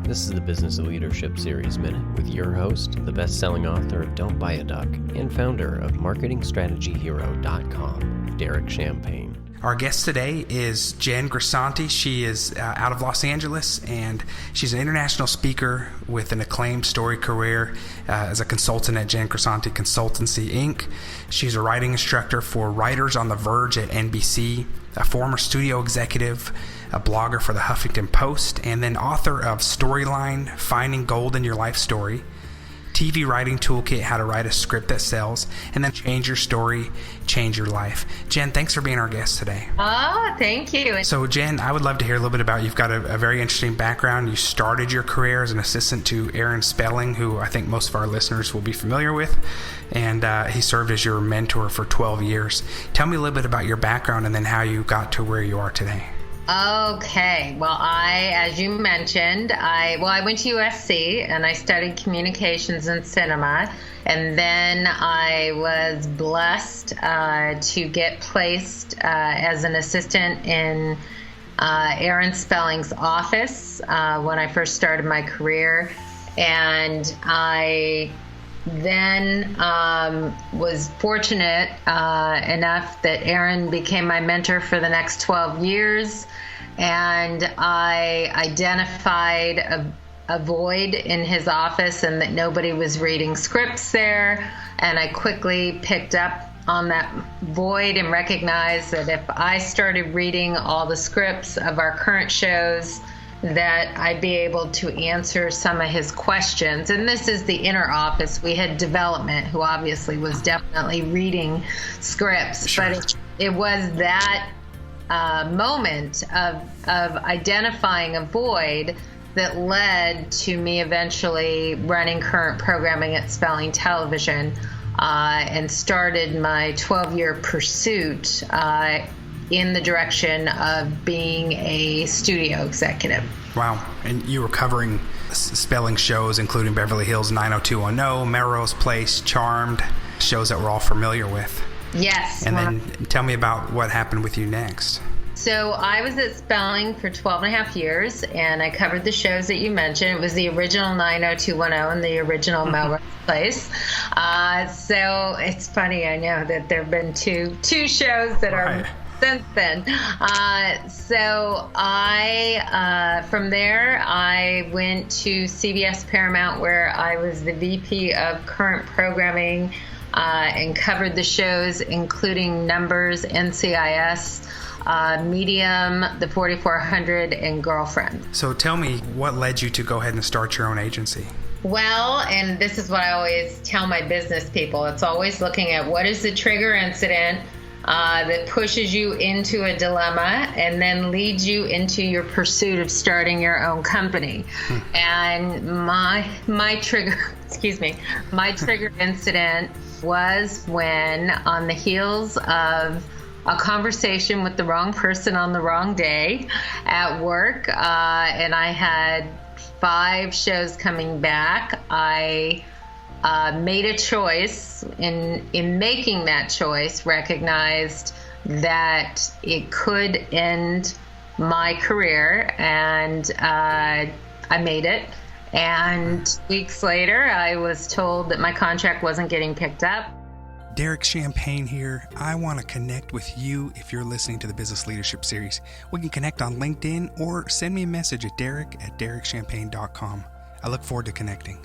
This is the Business Leadership Series Minute with your host, the best-selling author of Don't Buy a Duck and founder of MarketingStrategyHero.com, Derek Champagne. Our guest today is Jen Grisanti. She is out of Los Angeles, and she's an international speaker with an acclaimed storied career as a consultant at Jen Grisanti Consultancy, Inc. She's a writing instructor for Writers on the Verge at NBC, a former studio executive, a blogger for the Huffington Post, and then author of Storyline, Finding Gold in Your Life Story, TV Writing Toolkit, How to Write a Script That Sells, and then Change Your Story, Change Your Life. Jen, thanks for being our guest today. Oh, thank you. So, Jen, I would love to hear a little bit about you. You've got a very interesting background. You started your career as an assistant to Aaron Spelling, who I think most of our listeners will be familiar with, and he served as your mentor for 12 years. Tell me a little bit about your background and then how you got to where you are today. Okay. Well, as you mentioned, I went to USC and I studied communications and cinema. And then I was blessed to get placed as an assistant in Aaron Spelling's office when I first started my career. And I then was fortunate enough that Aaron became my mentor for the next 12 years, and I identified a void in his office and that nobody was reading scripts there, and I quickly picked up on that void and recognized that if I started reading all the scripts of our current shows, that I'd be able to answer some of his questions. And this is the inner office. We had development, who obviously was definitely reading scripts. Sure. But it was that moment of identifying a void that led to me eventually running current programming at Spelling Television and started my 12-year pursuit in the direction of being a studio executive. Wow. And you were covering Spelling shows, including Beverly Hills 90210, Melrose Place, Charmed, shows that we're all familiar with. Yes. And then tell me about what happened with you next. So I was at Spelling for 12 and a half years, and I covered the shows that you mentioned. It was the original 90210 and the original Melrose Place. So it's funny, I know that there have been two shows that are since then. So from there, I went to CBS Paramount, where I was the VP of current programming and covered the shows, including Numbers, NCIS, Medium, The 4400, and Girlfriend. So tell me, what led you to go ahead and start your own agency? Well, and this is what I always tell my business people. It's always looking at what is the trigger incident that pushes you into a dilemma and then leads you into your pursuit of starting your own company. And my trigger incident was when, on the heels of a conversation with the wrong person on the wrong day at work, and I had 5 shows coming back, I made a choice. In making that choice, recognized that it could end my career, and I made it. And weeks later, I was told that my contract wasn't getting picked up. Derek Champagne here. I want to connect with you if you're listening to the Business Leadership Series. We can connect on LinkedIn or send me a message at derek@derekchampagne.com. I look forward to connecting.